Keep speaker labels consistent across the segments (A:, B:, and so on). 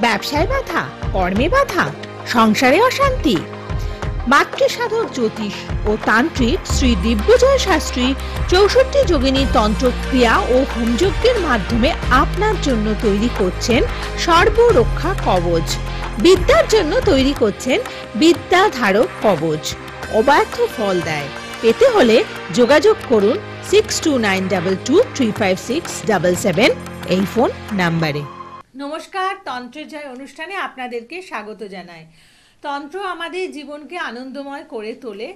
A: ব্যবসায় বাধা, কর্মে বাধা, সংসারে অশান্তি? মাতৃসাধক জ্যোতিষ ও তান্ত্রিক শ্রী দিব্যজয় শাস্ত্রী 64 যোগিনী তন্ত্র ক্রিয়া ও হোমযজ্ঞের মাধ্যমে আপনার জন্য তৈরি করছেন সর্বরক্ষা কবচ। বিদ্যার জন্য তৈরি করছেন বিদ্যাধারক কবচ। অব্যর্থ ফল দেয়। পেতে হলে যোগাযোগ করুন 6292235677 এই ফোন নাম্বারে।
B: নমস্কার, তন্ত্রের জয় অনুষ্ঠানে আপনাদেরকে স্বাগত জানাই। তন্ত্র আমাদের জীবনকে আনন্দময় করে তোলে,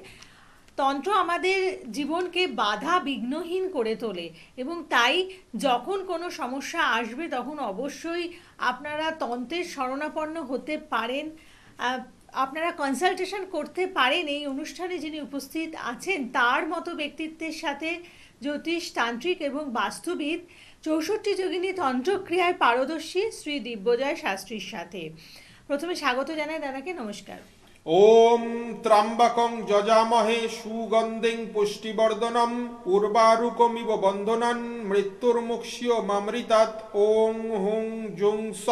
B: তন্ত্র আমাদের জীবনকে বাধা বিঘ্নহীন করে তোলে এবং তাই যখন কোনো সমস্যা আসবে তখন অবশ্যই আপনারা তন্ত্রের শরণাপন্ন হতে পারেন, আপনারা কনসালটেশন করতে পারেন। এই অনুষ্ঠানে যিনি উপস্থিত আছেন তার মতো ব্যক্তিত্বের সাথে জ্যোতিষ, তান্ত্রিক এবং বাস্তুবিদ 64 যোগিনী তন্ত্রক্রিয়ায় পারদর্শী শ্রী দিব্যজয় শাস্ত্রীর সাথে। প্রথমে স্বাগত জানাই দাদাকে। নমস্কার।
C: ওম ত্র্যম্বকং যজামহে সুগন্ধিং পুষ্টিবর্ধনম উর্বারুকমিব বন্ধনান মৃত্যুর্মুক্ষ্যো মামৃতাৎ। ওং হুং জুং স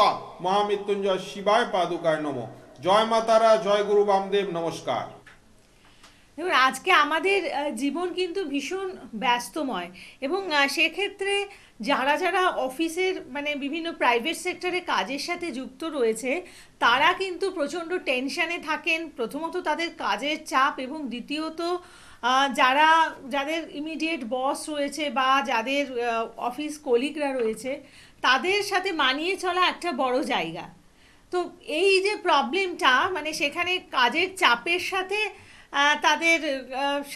C: মহামৃত্যুঞ্জয় শিবায় পাদুকায় নমঃ। জয় মাতারা, জয় গুরু বামদেব। নমস্কার।
B: এবার আজকে আমাদের জীবন কিন্তু ভীষণ ব্যস্তময় এবং সেক্ষেত্রে যারা যারা অফিসের বিভিন্ন প্রাইভেট সেক্টরে কাজের সাথে যুক্ত রয়েছে তারা কিন্তু প্রচণ্ড টেনশানে থাকেন। প্রথমত তাদের কাজের চাপ এবং দ্বিতীয়ত যাদের ইমিডিয়েট বস রয়েছে বা যাদের অফিস কলিগরা রয়েছে তাদের সাথে মানিয়ে চলা একটা বড় জায়গা। তো এই যে প্রবলেমটা সেখানে কাজের চাপের সাথে তাদের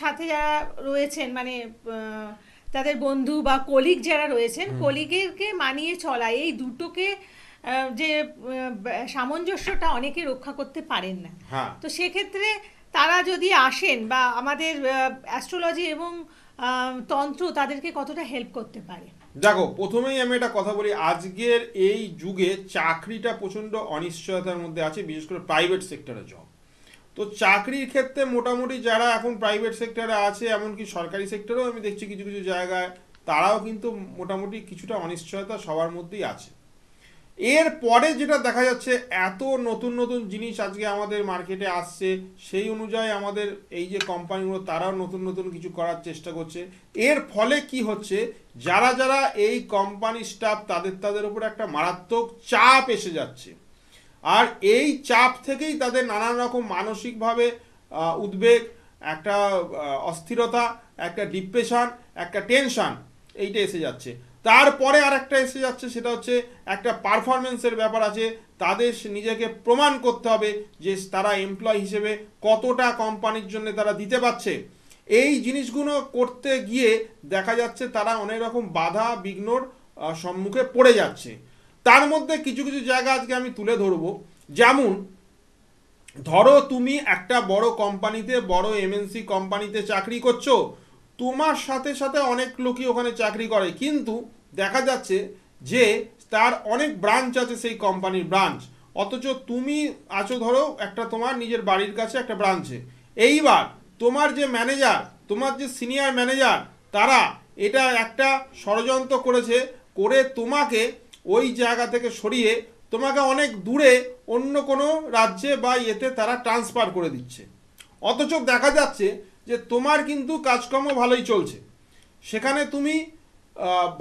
B: সাথে যারা রয়েছেন তাদের বন্ধু বা কলিগ যারা রয়েছেন, কলিগেরকে মানিয়ে চলা, এই দুটোকে যে সামঞ্জস্যটা অনেকে রক্ষা করতে পারেন না। তো সেক্ষেত্রে তারা যদি আসেন বা আমাদের অ্যাস্ট্রোলজি এবং তন্ত্র তাদেরকে কতটা হেল্প করতে পারে?
C: দেখো, প্রথমেই আমি একটা কথা বলি, আজকের এই যুগে চাকরিটা প্রচণ্ড অনিশ্চয়তার মধ্যে আছে, বিশেষ করে প্রাইভেট সেক্টরে জব। তো চাকরির ক্ষেত্রে মোটামুটি যারা এখন প্রাইভেট সেক্টরে আছে, এমনকি সরকারি সেক্টরেও আমি দেখছি কিছু কিছু জায়গায় তারাও কিন্তু মোটামুটি কিছুটা অনিশ্চয়তা সবার মধ্যেই আছে। এর পরে যেটা দেখা যাচ্ছে, এত নতুন নতুন জিনিস আজকে আমাদের মার্কেটে আসছে, সেই অনুযায়ী আমাদের এই যে কোম্পানিগুলো তারাও নতুন নতুন কিছু করার চেষ্টা করছে। এর ফলে কি হচ্ছে, যারা যারা এই কোম্পানি স্টাফ তাদের উপর একটা মারাত্মক চাপ এসে যাচ্ছে। আর এই চাপ থেকেই তাদের নানান রকম মানসিকভাবে উদ্বেগ, একটা অস্থিরতা, একটা ডিপ্রেশন, একটা টেনশন, এইটা এসে যাচ্ছে। তারপরে আর একটা এসে যাচ্ছে, সেটা হচ্ছে একটা পারফরমেন্সের ব্যাপার আছে। তাদের নিজেকে প্রমাণ করতে হবে যে তারা এমপ্লয় হিসেবে কতটা কোম্পানির জন্য তারা দিতে পারছে। এই জিনিসগুলো করতে গিয়ে দেখা যাচ্ছে তারা অনেক রকম বাধা বিঘ্নর সম্মুখে পড়ে যাচ্ছে। তার মধ্যে কিছু কিছু জায়গা আজকে আমি তুলে ধরবো। যেমন ধরো, তুমি একটা বড় কোম্পানিতে, বড় এমএনসি কোম্পানিতে চাকরি করছো, তোমার সাথে সাথে অনেক লোকই ওখানে চাকরি করে, কিন্তু দেখা যাচ্ছে যে তার অনেক ব্রাঞ্চ আছে, সেই কোম্পানির ব্রাঞ্চ, অথচ তুমি আছো ধরো একটা তোমার নিজের বাড়ির কাছে একটা ব্রাঞ্চে। এইবার তোমার যে ম্যানেজার, তোমার যে সিনিয়র ম্যানেজার, তারা এটা একটা ষড়যন্ত্র করে তোমাকে ওই জায়গা থেকে সরিয়ে তোমাকে অনেক দূরে অন্য কোনো রাজ্যে বা ইয়েতে তারা ট্রান্সফার করে দিচ্ছে। অথচ দেখা যাচ্ছে যে তোমার কিন্তু কাজকর্ম ভালোই চলছে, সেখানে তুমি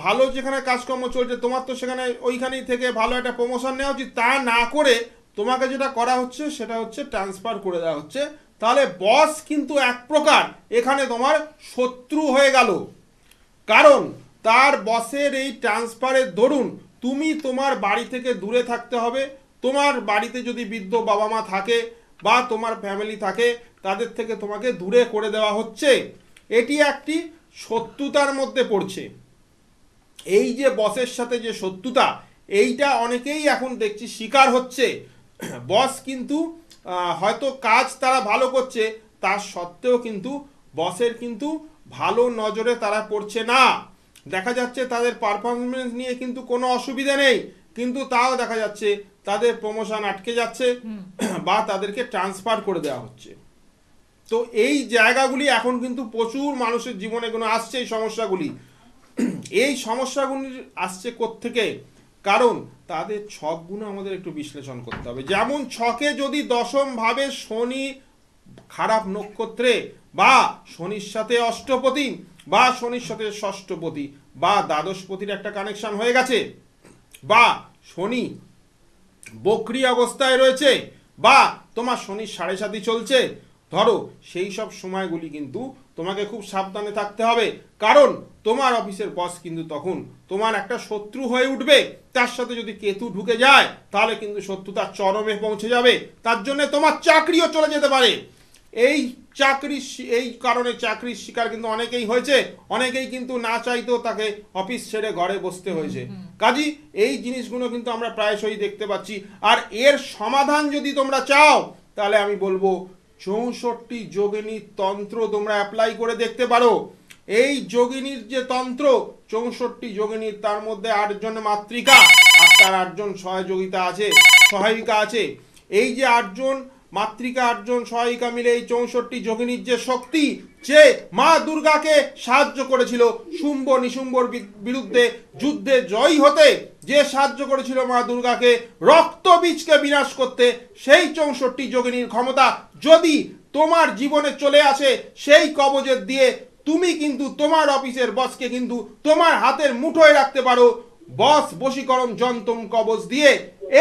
C: ভালো যেখানে কাজকর্ম চলছে তোমার, তো সেখানে ওইখানেই থেকে ভালো একটা প্রমোশন নেওয়া উচিত। তা না করে তোমাকে যেটা করা হচ্ছে সেটা হচ্ছে ট্রান্সফার করে দেওয়া হচ্ছে। তাহলে বস কিন্তু এক প্রকার এখানে তোমার শত্রু হয়ে গেল, কারণ তার বসের এই ট্রান্সফারের দরুন তুমি তোমার বাড়ি থেকে দূরে থাকতে হবে। তোমার বাড়িতে যদি বৃদ্ধ বাবা মা থাকে বা তোমার ফ্যামিলি থাকে, তাদের থেকে তোমাকে দূরে করে দেওয়া হচ্ছে। এটি একটি শত্রুতার মধ্যে পড়ছে। এই যে বসের সাথে যে শত্রুতা, এইটা অনেকেই এখন দেখছি শিকার হচ্ছে। বস কিন্তু হয়তো কাজ তারা ভালো করছে, তার সত্ত্বেও কিন্তু বসের কিন্তু ভালো নজরে তারা পড়ছে না। দেখা যাচ্ছে তাদের পারফরমেন্স নিয়ে কিন্তু কোনো অসুবিধা নেই, কিন্তু তাও দেখা যাচ্ছে তাদের প্রমোশন আটকে যাচ্ছে বা তাদেরকে ট্রান্সফার করে দেওয়া হচ্ছে। তো এই জায়গাগুলি এখন কিন্তু প্রচুর মানুষের জীবনে আসছে এই সমস্যাগুলি। এই সমস্যাগুলি আসছে কোত্থেকে? কারণ তাদের ছকগুলো আমাদের একটু বিশ্লেষণ করতে হবে। যেমন ছকে যদি দশম ভাবে শনি খারাপ নক্ষত্রে বা শনির সাথে অষ্টপতি বা শনির সাথে ষষ্ঠপতি বা দ্বাদশপতির একটা কানেকশন হয়ে গেছে, বা শনি বক্রি অবস্থায় রয়েছে, বা তোমার শনির 7.5 চলছে, ধরো সেই সব সময়গুলি কিন্তু তোমাকে খুব সাবধানে থাকতে হবে। কারণ তোমার অফিসের বস কিন্তু তখন তোমার একটা শত্রু হয়ে উঠবে। তার সাথে যদি কেতু ঢুকে যায় তাহলে কিন্তু শত্রুতার চরমে পৌঁছে যাবে, তার জন্য তোমার চাকরিও চলে যেতে পারে। এই কারণে চাকরির শিকার কিন্তু অনেকেই হয়েছে, অনেকেই কিন্তু না চাইতেও তাকে অফিস ছেড়ে ঘরে বসতে হয়েছে। কাজী এই জিনিসগুলো কিন্তু আমরা প্রায়শই দেখতে পাচ্ছি। আর এর সমাধান যদি তোমরা চাও তাহলে আমি বলবো 64 যোগিনীর তন্ত্র তোমরা অ্যাপ্লাই করে দেখতে পারো। এই যোগিনীর যে তন্ত্র 64 যোগিনীর, তার মধ্যে 8 জন মাতৃকা আর তার 8 জন সহযোগিতা আছে, সহায়িকা আছে। এই যে 8 জন মাতৃকা 8 জন সহায়িকা মিলে এই 64 যোগিনীর যে শক্তি, যে মা দুর্গাকে সাহায্য করেছিল শুম্ভ নিশুম্ভর বিরুদ্ধে যুদ্ধে জয়ী হতে, যে সাহায্য করেছিল মা দুর্গাকে রক্ত বীজকে বিনাশ করতে, সেই 64 যোগিনীর ক্ষমতা যদি তোমার জীবনে চলে আসে, সেই কবজের দিয়ে তুমি কিন্তু তোমার অফিসের বসকে কিন্তু তোমার হাতের মুঠোয় রাখতে পারো। বস বশীকরণ যন্ত্রম কবজ দিয়ে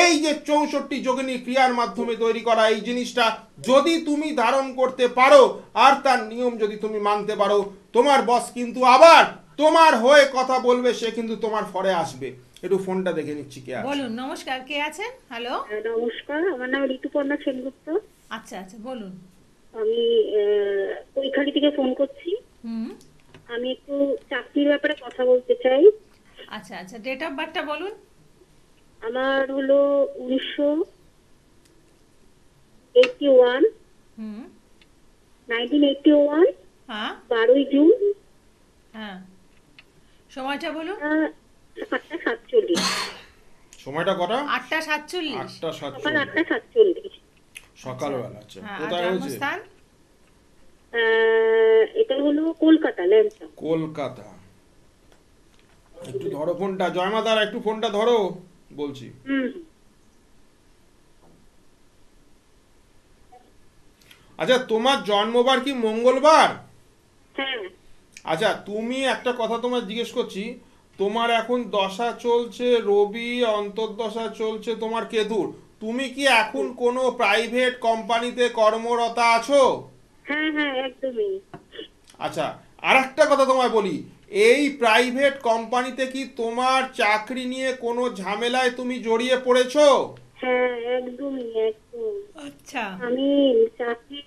C: এই যে 64 যোগিনী ক্রিয়ার মাধ্যমে তৈরি করা এই জিনিসটা যদি তুমি ধারণ করতে পারো আর তার নিয়ম যদি তুমি মানতে পারো, তোমার বস কিন্তু আবার তোমার হয়ে কথা বলবে, সে কিন্তু তোমার ফরে আসবে। একটু ফোনটা দেখে নিচ্ছি কে আছে।
B: বলুন, নমস্কার, কে আছেন? হ্যালো,
D: নমস্কার, আমার নাম ঋতুপর্ণা সেনগুপ্ত।
B: আচ্ছা আচ্ছা, বলুন।
D: আমি কৈখালি থেকে ফোন করছি।
B: হুম,
D: আমি একটু চাকরির ব্যাপারে কথা বলতে চাই।
B: আচ্ছা আচ্ছা, ডেট অফ বার্থটা বলুন।
D: আমার হলো 1981,
B: হুম,
D: 1981,
B: হ্যাঁ
D: 12 জুন,
B: হ্যাঁ, সময়টা বলুন।
D: 8:47,
C: সময়টা কটা?
B: 8:47,
D: সকাল
C: 8:47
D: 8:47।
C: সকালবেলা। আচ্ছা,
B: হ্যাঁ, আর
C: কোথায় হয়েছে?
B: জন্মস্থান?
D: এটা হলো কলকাতা, ল্যাংচা।
C: কলকাতা। একটু ধরো ফোনটা, জয়মাতারা একটু ফোনটা ধরো বলছি। আচ্ছা, তোমার জন্মবার কি মঙ্গলবার?
D: হ্যাঁ।
C: আচ্ছা, তুমি একটা কথা তোমার জিজ্ঞেস করছি, তোমার এখন দশা চলছে রবি, অন্তর্দশা চলছে তোমার কেতুর, তুমি কি এখন কোনো প্রাইভেট কোম্পানিতে কর্মরতা আছো?
D: হ্যাঁ হ্যাঁ, একদমই।
C: আচ্ছা, আর একটা কথা তোমায় বলি, এই প্রাইভেট কোম্পানিতে কি তোমার চাকরি নিয়ে কোনো ঝামেলায় তুমি জড়িয়ে পড়েছো?
D: হ্যাঁ, একদমই একদম।
B: আচ্ছা,
D: আমি চাকরি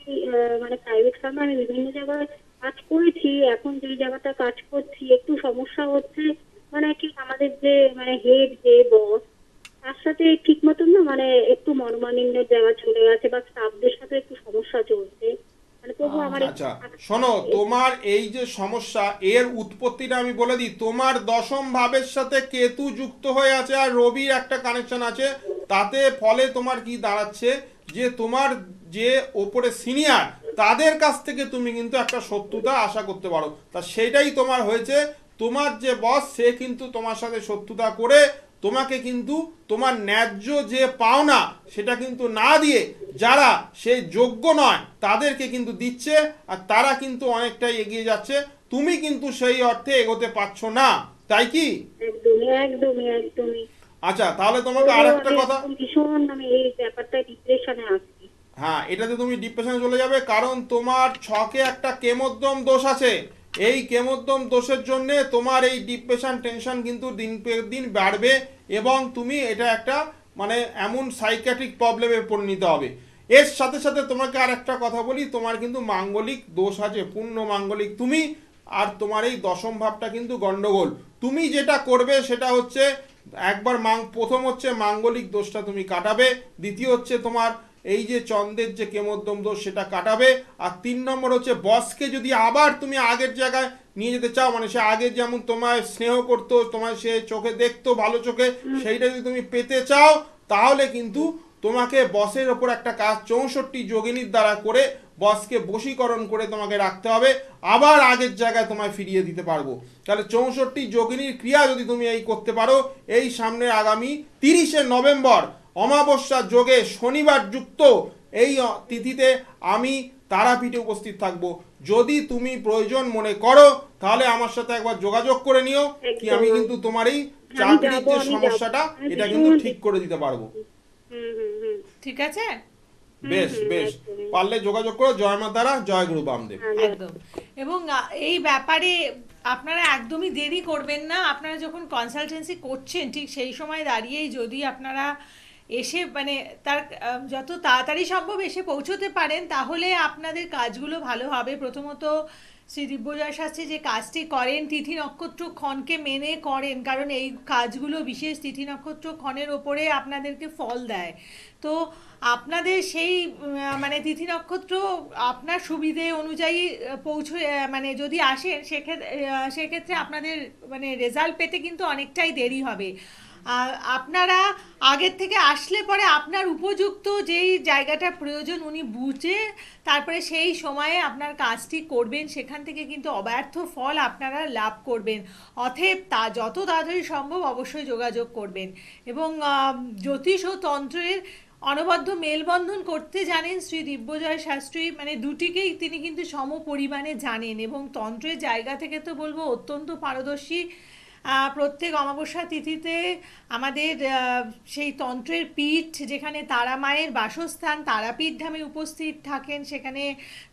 D: মানে প্রাইভেট ফার্মে আমি বিভিন্ন জায়গায় কাজ করেছি। এখন যে জায়গাটা কাজ করছি একটু সমস্যা হচ্ছে, মানে কি আমাদের যে মানে হেড যে বস, তার সাথে ঠিক মতন না মানে একটু মনোমালিন্যের জায়গা চলে গেছে, বা স্টাফদের সাথে একটু সমস্যা চলছে। মানে তবু আমার
C: আচ্ছা শোনো, তোমার এই যে সমস্যা, এর উৎপত্তিটা আমি বলে দিই। তোমার দশম ভাবের সাথে কেতু যুক্ত হয়ে আছে আর রবির একটা কানেকশন আছে। তাতে ফলে তোমার কি দাঁড়াচ্ছে যে তোমার যে ওপরে সিনিয়র তাদের কাছ থেকে তুমি কিন্তু একটা শত্রুতা আশা করতে পারো। তা সেটাই তোমার হয়েছে। তোমার যে বস সে কিন্তু তোমার সাথে শত্রুতা করে তোমাকে কিন্তু তোমার ন্যায্য যে পাওনা সেটা কিন্তু না দিয়ে যারা সে যোগ্য নয় তাদেরকে কিন্তু দিচ্ছে, আর তারা কিন্তু অনেকটাই এগিয়ে যাচ্ছে, তুমি কিন্তু সেই অর্থে এগোতে পারছো না, তাই কি?
D: একদমই একদমই একদমই।
C: আচ্ছা, তাহলে তোমাকে আরেকটা কথা,
D: ভীষণ আমি এই ব্যাপারটা ডিপ্রেশনে আছি।
C: হ্যাঁ, এটাতে তুমি ডিপ্রেশনে চলে যাবে, কারণ তোমার ছকে একটা কেমোদ্যম দোষ আছে। এই কেমোদ্যম দোষের জন্য তোমার এই ডিপ্রেশন টেনশন কিন্তু দিন দিন বাড়বে, এবং তুমি এটা একটা মানে এমন সাইকিয়াট্রিক প্রবলেমে পরিণত হবে। এর সাথে সাথে তোমাকে আর একটা কথা বলি, তোমার কিন্তু মাঙ্গলিক দোষ আছে, পূর্ণ মাঙ্গলিক তুমি, আর তোমার এই দশম ভাবটা কিন্তু গন্ডগোল। তুমি যেটা করবে সেটা হচ্ছে একবার প্রথম হচ্ছে মাঙ্গলিক দোষটা তুমি কাটাবে, দ্বিতীয় হচ্ছে তোমার এই যে চন্দ্রের যে কেমোদ্যম দোষ সেটা কাটাবে, আর 3 নম্বর হচ্ছে বসকে যদি আবার তুমি আগের জায়গায় নিয়ে যেতে চাও, মানে সে আগে যেমন তোমায় স্নেহ করতো, তোমায় সে চোখে দেখতো ভালো চোখে, সেইটা যদি তুমি পেতে চাও তাহলে কিন্তু তোমাকে বসের ওপর একটা কাজ 64 যোগিনীর দ্বারা করে বসকে বশীকরণ করে তোমাকে রাখতে হবে, আবার আগের জায়গায় তোমায় ফিরিয়ে দিতে পারবো। তাহলে 64 যোগিনীর ক্রিয়া যদি তুমি এই করতে পারো, এই সামনের আগামী 30শে নভেম্বর অমাবস্যা যোগে শনিবার যুক্ত এই তিথিতে আমি তারাপীঠে উপস্থিত থাকবো। যদি তুমি প্রয়োজন মনে করো তাহলে আমার সাথে একবার যোগাযোগ করে নিও, কি আমি কিন্তু তোমার এই চাকরির যে সমস্যাটা এটা কিন্তু ঠিক করে দিতে পারবো।
B: ঠিক আছে,
C: বেশ বেশ, পারলে যোগাযোগ করো। জয় মা তারা, জয় গুরু বামদেব।
B: একদম। এবং এই ব্যাপারে আপনারা একদমই দেরি করবেন না। আপনারা যখন কনসালটেন্সি করছেন ঠিক সেই সময় দাঁড়িয়েই যদি আপনারা এসে মানে তার যত তাড়াতাড়ি সম্ভব এসে পৌঁছতে পারেন তাহলে আপনাদের কাজগুলো ভালো হবে। প্রথমত শ্রী দিব্যজয় শাস্ত্রী যে কাজটি করেন তিথি নক্ষত্র ক্ষণকে মেনে করেন, কারণ এই কাজগুলো বিশেষ তিথি নক্ষত্র ক্ষণের ওপরে আপনাদেরকে ফল দেয়। তো আপনাদের সেই মানে তিথি নক্ষত্র আপনার সুবিধে অনুযায়ী পৌঁছে মানে যদি আসেন সেক্ষেত্রে আপনাদের মানে রেজাল্ট পেতে কিন্তু অনেকটাই দেরি হবে। আপনারা আগের থেকে আসলে পরে আপনার উপযুক্ত যেই জায়গাটা প্রয়োজন উনি বুঝে তারপরে সেই সময়ে আপনার কাজটি করবেন, সেখান থেকে কিন্তু অব্যর্থ ফল আপনারা লাভ করবেন। অতএব যত তাড়াতাড়ি সম্ভব অবশ্যই যোগাযোগ করবেন। এবং জ্যোতিষ ও তন্ত্রের অনবদ্য মেলবন্ধন করতে জানেন শ্রী দিব্যজয় শাস্ত্রী, মানে দুটিকেই তিনি কিন্তু সম পরিমাণে জানেন এবং তন্ত্রের জায়গা থেকে তো বলবো অত্যন্ত পারদর্শী। প্রত্যেক অমাবস্যা তিথিতে আমাদের সেই তন্ত্রের পীঠ যেখানে তারা মায়ের বাসস্থান তারাপীঠ ধামে উপস্থিত থাকেন, সেখানে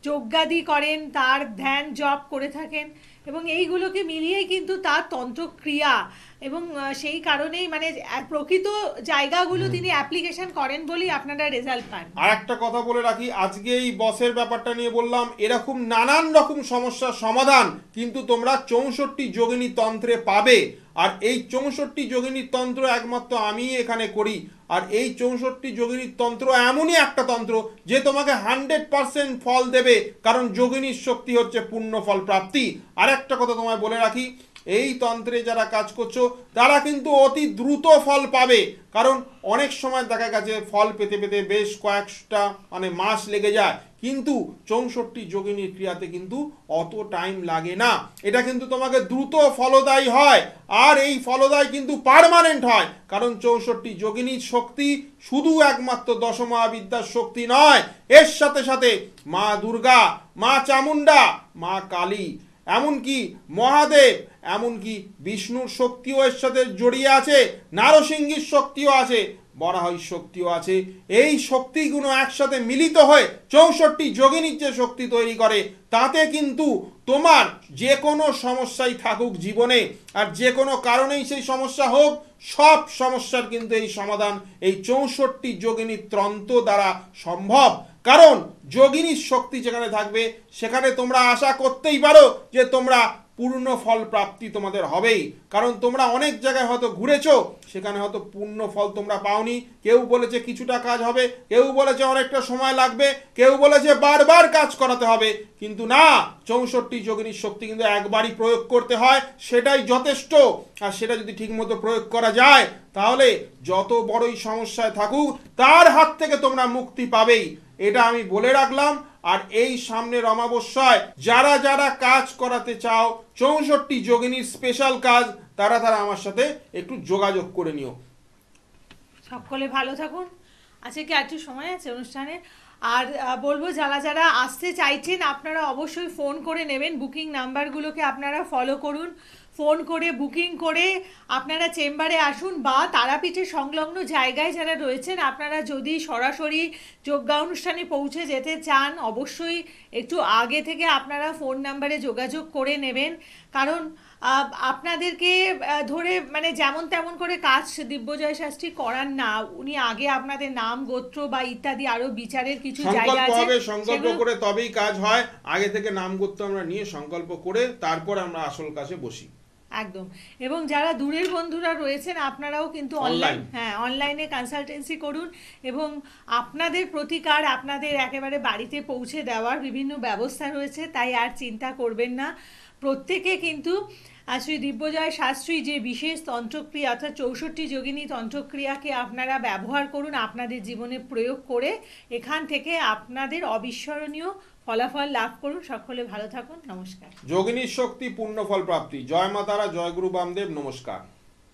B: যজ্ঞাদি করেন, তার ধ্যান জপ করে থাকেন এবং এইগুলোকে মিলিয়েই কিন্তু তার তন্ত্রক্রিয়া এবং সেই কারণেই মানে প্রকৃত জায়গাগুলো তিনি অ্যাপ্লিকেশন করেন বলেই আপনারা রেজাল্ট পান।
C: আর একটা কথা বলে রাখি, আজকে এই বসের ব্যাপারটা নিয়ে বললাম, এরকম নানান রকম সমস্যার সমাধান কিন্তু তোমরা 64 যোগিনী তন্ত্রে পাবে। আর এই 64 যোগিনীর তন্ত্র একমাত্র আমি এখানে করি। আর এই 64 যোগিনীর তন্ত্র এমনই একটা তন্ত্র যে তোমাকে 100% ফল দেবে, কারণ যোগিনীর শক্তি হচ্ছে পূর্ণ ফল প্রাপ্তি। আর একটা কথা তোমায় বলে রাখি, এই তন্ত্রে যারা কাজ করছো তারা কিন্তু অতি দ্রুত ফল পাবে, কারণ অনেক সময় দেখা গেছে ফল পেতে পেতে বেশ কয়েকটা মানে মাস লেগে যায়, কিন্তু 64 যোগিনীর ক্রিয়াতে কিন্তু অত টাইম লাগে না। এটা কিন্তু তোমাকে দ্রুত ফলদায়ী হয়, আর এই ফলদায়ী কিন্তু পার্মানেন্ট হয়, কারণ 64 যোগিনীর শক্তি শুধু একমাত্র দশমহাবিদ্যার শক্তি নয়, এর সাথে সাথে মা দুর্গা, মা চামুন্ডা, মা কালী, এমনকি মহাদেব, এমনকি বিষ্ণুর শক্তিও এর সাথে জড়িয়ে আছে, নারসিংহীর শক্তিও আছে, বরাহর শক্তিও আছে। এই শক্তিগুলো একসাথে মিলিত হয়ে 64 যোগিনীর যে শক্তি তৈরি করে, তাতে কিন্তু তোমার যে কোনো সমস্যাই থাকুক জীবনে, আর যে কোনো কারণেই সেই সমস্যা হোক, সব সমস্যার কিন্তু এই সমাধান এই 64 যোগিনীর তন্ত্র দ্বারা সম্ভব। কারণ যোগিনীর শক্তি যেখানে থাকবে সেখানে তোমরা আশা করতেই পারো যে তোমরা পূর্ণ ফল প্রাপ্তি তোমাদের হবেই। কারণ তোমরা অনেক জায়গায় হয়তো ঘুরেছো, সেখানে হয়তো পূর্ণ ফল তোমরা পাওনি। কেউ বলেছে কিছুটা কাজ হবে, কেউ বলেছে অনেকটা সময় লাগবে, কেউ বলেছে বারবার কাজ করাতে হবে, কিন্তু না, 64 যোগিনীর শক্তি কিন্তু একবারই প্রয়োগ করতে হয়, সেটাই যথেষ্ট। আর সেটা যদি ঠিকমতো প্রয়োগ করা যায় তাহলে যত বড়ই সমস্যায় থাকুক তার হাত থেকে তোমরা মুক্তি পাবেই, এটা আমি বলে রাখলাম। আর এই সামনের অমাবস্যায় যারা যারা কাজ করাতে চাও 64 যোগিনীর স্পেশাল কাজ, তারা আমার সাথে একটু যোগাযোগ করে নিও।
B: সকলে ভালো থাকুন। আজকে কি একটু সময় আছে অনুষ্ঠানে? আর বলবো যারা যারা আসতে চাইছেন আপনারা অবশ্যই ফোন করে নেবেন, বুকিং নাম্বারগুলোকে আপনারা ফলো করুন, ফোন করে বুকিং করে আপনারা চেম্বারে আসুন, বা তারাপীঠের সংলগ্ন জায়গায় যারা রয়েছেন আপনারা যদি সরাসরি যজ্ঞা অনুষ্ঠানে পৌঁছে যেতে চান অবশ্যই একটু আগে থেকে আপনারা ফোন নাম্বারে যোগাযোগ করে নেবেন, কারণ আপনাদেরকে ধরে মানে যেমন তেমন করে কাজ দিব্যজয় শাস্ত্রী করান না, উনি আগে আপনাদের নাম গোত্র বা ইত্যাদি আরো বিচারের কিছু জায়গা আছে,
C: সংকল্প করে তবেই কাজ হয়। আগে থেকে নাম গোত্র আমরা নিয়ে সংকল্প করে তারপর আমরা আসল কাজে বসি।
B: একদম। এবং যারা দূরের বন্ধুরা রয়েছেন আপনারাও কিন্তু অনলাইনে কনসালটেন্সি করুন, এবং আপনাদের প্রতিকার আপনাদের একেবারে বাড়িতে পৌঁছে দেওয়ার বিভিন্ন ব্যবস্থা রয়েছে, তাই আর চিন্তা করবেন না। প্রত্যেকে কিন্তু আর শ্রী দিব্যজয় শাস্ত্রী যে বিশেষ তন্ত্রক্রিয়া অর্থাৎ 64 যোগিনী তন্ত্রক্রিয়াকে আপনারা ব্যবহার করুন আপনাদের জীবনে প্রয়োগ করে, এখান থেকে আপনাদের অবিস্মরণীয় ফলাফল লাভ করুন। সকলে ভালো থাকুন, নমস্কার।
C: যোগিনীর শক্তি পূর্ণ ফল প্রাপ্তি। জয় মা তারা, জয় গুরু বামদেব, নমস্কার।